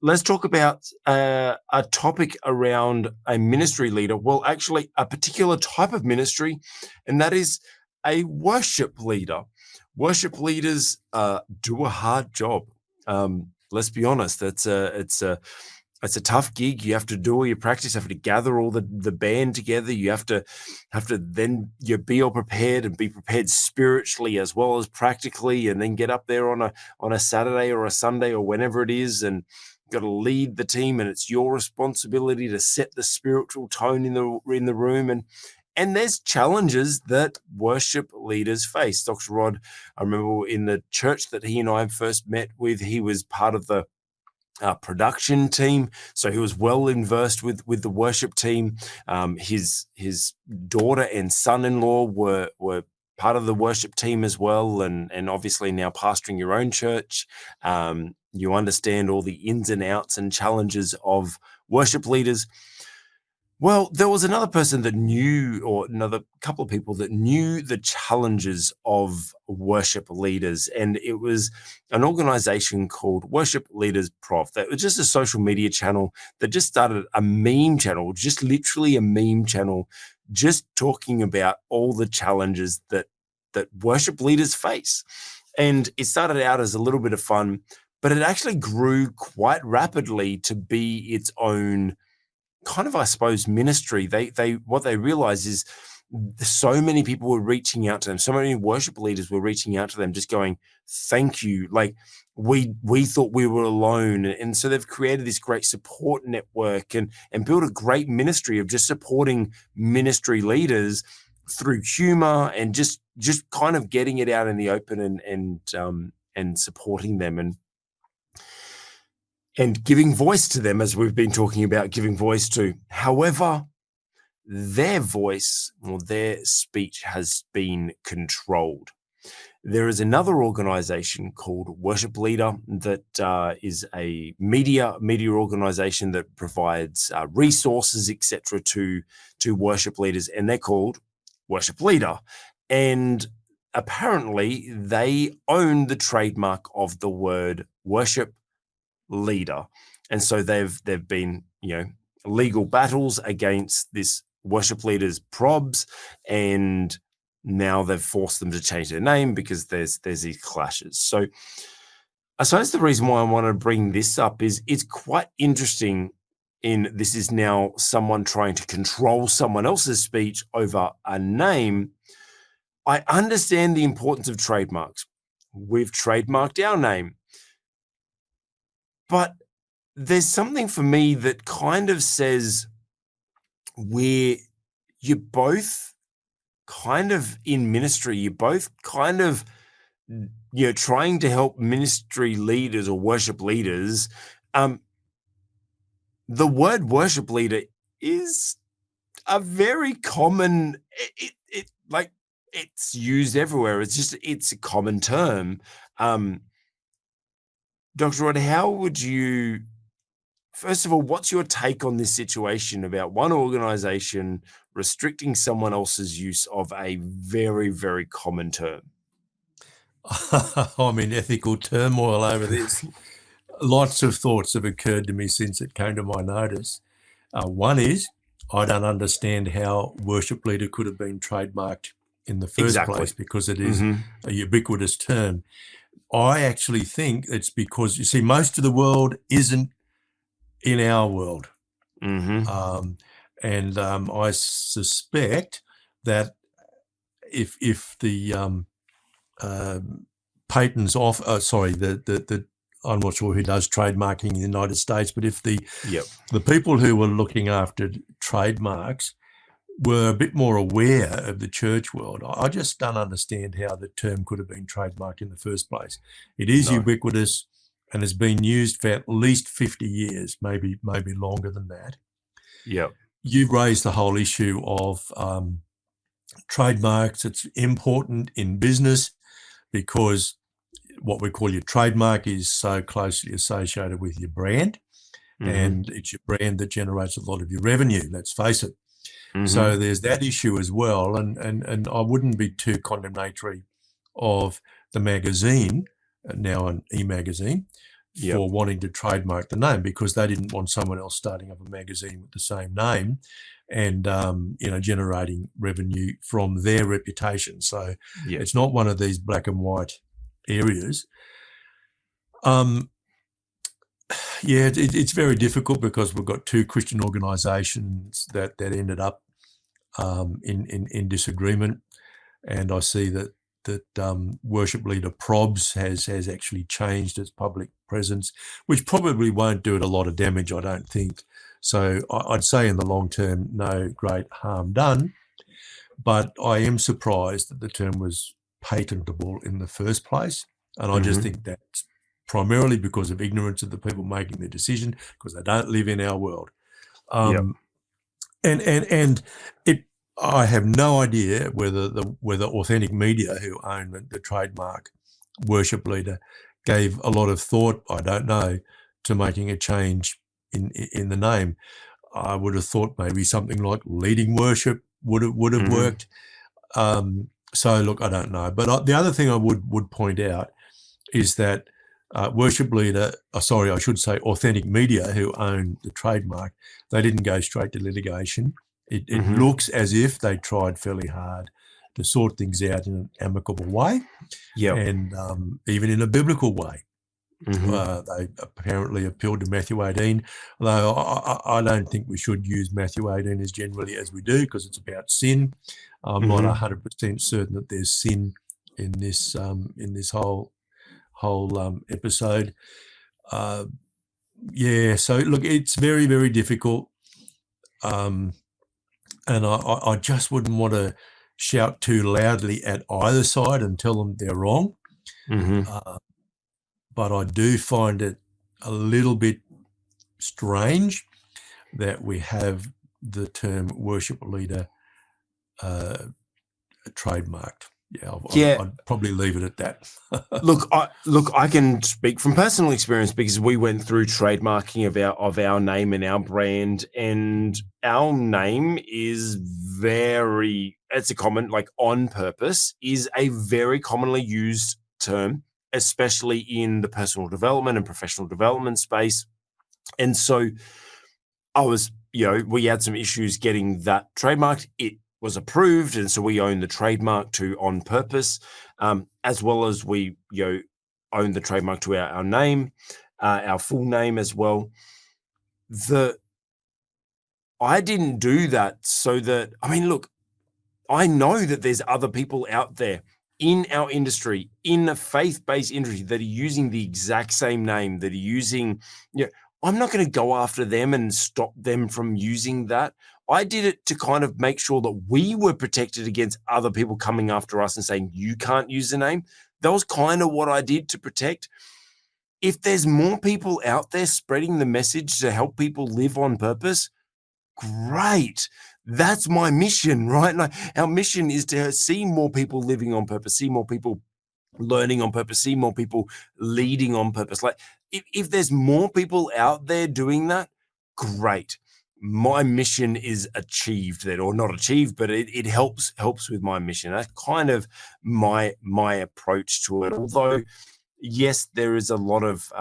let's talk about a topic around a ministry leader. Well, actually, a particular type of ministry, and that is a worship leader. Worship leaders do a hard job. Let's be honest. It's a tough gig. You have to do all your practice. You have to gather all the band together. You have to then you be all prepared and be prepared spiritually as well as practically, and then get up there on a Saturday or a Sunday or whenever it is, and got to lead the team. And it's your responsibility to set the spiritual tone in the room. And there's challenges that worship leaders face. Dr. Rod, I remember in the church that he and I first met with, he was part of the production team, so he was well versed with the worship team. His daughter and son-in-law were part of the worship team as well, and obviously now pastoring your own church. You understand all the ins and outs and challenges of worship leaders. Well, there was another person that knew, or another couple of people that knew the challenges of worship leaders, and it was an organization called Worship Leaders Prof. That was just a social media channel that just started a meme channel, just literally a meme channel, just talking about all the challenges that worship leaders face. And it started out as a little bit of fun, but it actually grew quite rapidly to be its own kind of, I suppose, ministry. What they realized is so many people were reaching out to them. So many worship leaders were reaching out to them, just going, "Thank you." Like we thought we were alone, and so they've created this great support network and built a great ministry of just supporting ministry leaders through humor and just kind of getting it out in the open and supporting them and giving voice to them, as we've been talking about giving voice to. However, their voice or their speech has been controlled. There is another organization called Worship Leader that is a media organization that provides resources, etc., to worship leaders, and they're called Worship Leader. And apparently, they own the trademark of the word worship leader, and so they've been legal battles against this worship leaders probs, and now they've forced them to change their name because there's these clashes. So I suppose the reason why I want to bring this up is it's quite interesting. This is now someone trying to control someone else's speech over a name. I understand the importance of trademarks. We've trademarked our name. But there's something for me that kind of says you're both kind of in ministry, you're both kind of trying to help ministry leaders or worship leaders. The word worship leader is a very common, it's used everywhere. It's a common term. Dr. Rod, how would you, first of all, what's your take on this situation about one organization restricting someone else's use of a very, very common term? I'm in ethical turmoil over this. Lots of thoughts have occurred to me since it came to my notice. One is, I don't understand how worship leader could have been trademarked in the first place, because it is a ubiquitous term. I actually think it's because, you see, most of the world isn't in our world. And I suspect that if the patents off, I'm not sure who does trademarking in the United States, but if the people who were looking after trademarks were a bit more aware of the church world, I just don't understand how the term could have been trademarked in the first place. It is ubiquitous and has been used for at least 50 years, maybe longer than that. Yeah. You've raised the whole issue of trademarks. It's important in business because what we call your trademark is so closely associated with your brand, and it's your brand that generates a lot of your revenue, let's face it. So there's that issue as well, and I wouldn't be too condemnatory of the magazine, now an e-magazine, for wanting to trademark the name, because they didn't want someone else starting up a magazine with the same name and generating revenue from their reputation. So it's not one of these black and white areas. It's very difficult because we've got two Christian organisations that ended up in disagreement, and I see that worship leader Probs has actually changed its public presence, which probably won't do it a lot of damage, I don't think. So I'd say in the long term, no great harm done. But I am surprised that the term was patentable in the first place. And I just think that's primarily because of ignorance of the people making the decision, because they don't live in our world. And I have no idea whether Authentic Media, who own the trademark worship leader, gave a lot of thought, I don't know, to making a change in the name. I would have thought maybe something like leading worship would have worked. So look, I don't know. But the other thing I would point out is that worship leader, I should say Authentic Media, who own the trademark, they didn't go straight to litigation. It looks as if they tried fairly hard to sort things out in an amicable way, and even in a biblical way. They apparently appealed to Matthew 18, although I don't think we should use Matthew 18 as generally as we do, because it's about sin. I'm not 100% certain that there's sin in this whole episode. So look, it's very, very difficult. And I just wouldn't want to shout too loudly at either side and tell them they're wrong. But I do find it a little bit strange that we have the term worship leader trademarked. I'd probably leave it at that. Look, I can speak from personal experience, because we went through trademarking of our name and our brand, and our name is it's a common, like On Purpose is a very commonly used term, especially in the personal development and professional development space. And so we had some issues getting that trademarked. It was approved, and so we own the trademark to On Purpose, as well as we own the trademark to our name, our full name as well. I didn't do that so that, look, I know that there's other people out there in our industry, in a faith-based industry, that are using the exact same name, that are using, I'm not going to go after them and stop them from using that. I did it to kind of make sure that we were protected against other people coming after us and saying, you can't use the name. That was kind of what I did to protect. If there's more people out there spreading the message to help people live on purpose, great. That's my mission, right? Like, our mission is to see more people living on purpose, see more people learning on purpose, see more people leading on purpose. Like, if there's more people out there doing that, great. My mission is achieved then, or not achieved, but it helps with my mission. That's kind of my approach to it. Although, yes, there is a lot of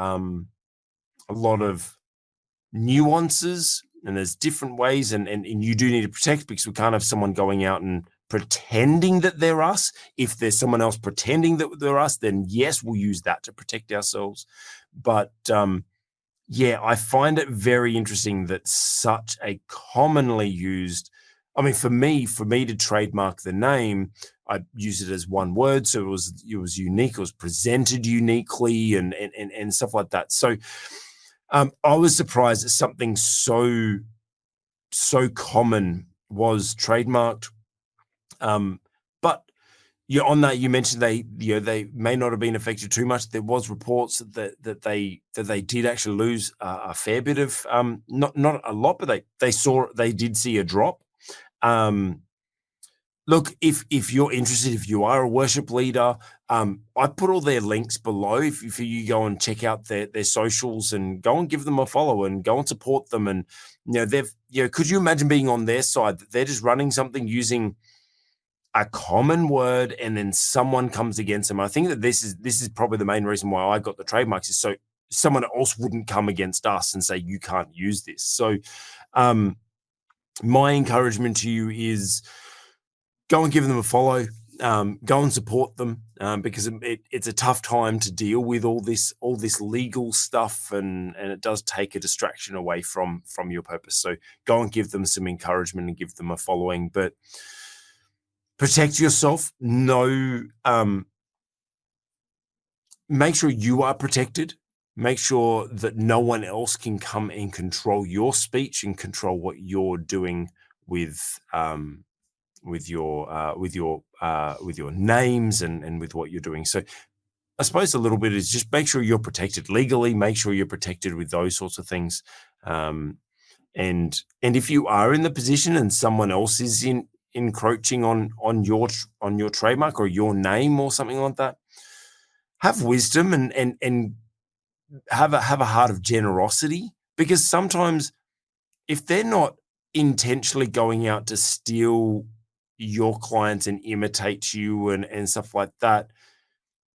nuances, and there's different ways, and you do need to protect, because we can't have someone going out and pretending that they're us. If there's someone else pretending that they're us, then yes, we'll use that to protect ourselves. But I find it very interesting that such a commonly used, for me to trademark the name, I use it as one word, so it was unique, it was presented uniquely, and stuff like that. So I was surprised that something so common was trademarked. But on that, you mentioned they may not have been affected too much. There was reports that they did actually lose a fair bit of, not a lot, but they did see a drop. Look, if you're interested, if you are a worship leader, I put all their links below if you go and check out their socials, and go and give them a follow and go and support them. And could you imagine being on their side, that they're just running something using a common word, and then someone comes against them? I think that this is probably the main reason why I got the trademarks, is someone else wouldn't come against us and say, you can't use this. So my encouragement to you is go and give them a follow. Go and support them because it's a tough time to deal with all this legal stuff, and it does take a distraction away from your purpose. So go and give them some encouragement and give them a following, but protect yourself. Make sure you are protected. Make sure that no one else can come and control your speech and control what you're doing with your names and with what you're doing. So I suppose a little bit is just make sure you're protected legally, make sure you're protected with those sorts of things. And if you are in the position and someone else is encroaching on your trademark or your name or something like that, have wisdom and have a heart of generosity, because sometimes if they're not intentionally going out to steal your clients and imitate you and stuff like that,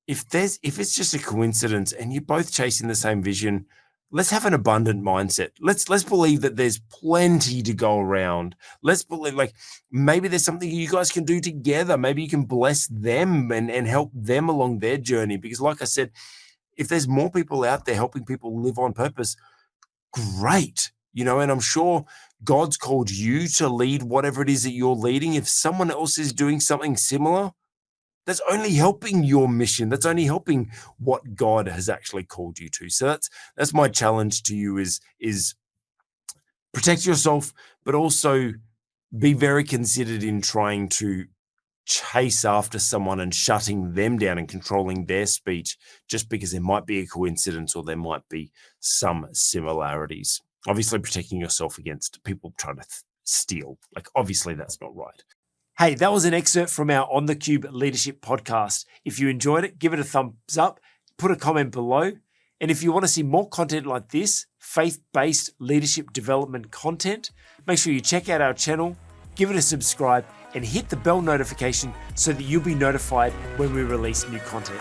if it's just a coincidence and you're both chasing the same vision, let's have an abundant mindset. Let's believe that there's plenty to go around. Let's believe, like, maybe there's something you guys can do together. Maybe you can bless them and help them along their journey, because like I said, if there's more people out there helping people live on purpose, great. And I'm sure God's called you to lead whatever it is that you're leading. If someone else is doing something similar, that's only helping your mission. That's only helping what God has actually called you to. So that's my challenge to you is protect yourself, but also be very considered in trying to chase after someone and shutting them down and controlling their speech just because there might be a coincidence or there might be some similarities. Obviously, protecting yourself against people trying to steal. Like, obviously, that's not right. Hey, that was an excerpt from our On the Cube Leadership podcast. If you enjoyed it, give it a thumbs up, put a comment below. And if you want to see more content like this, faith-based leadership development content, make sure you check out our channel, give it a subscribe, and hit the bell notification so that you'll be notified when we release new content.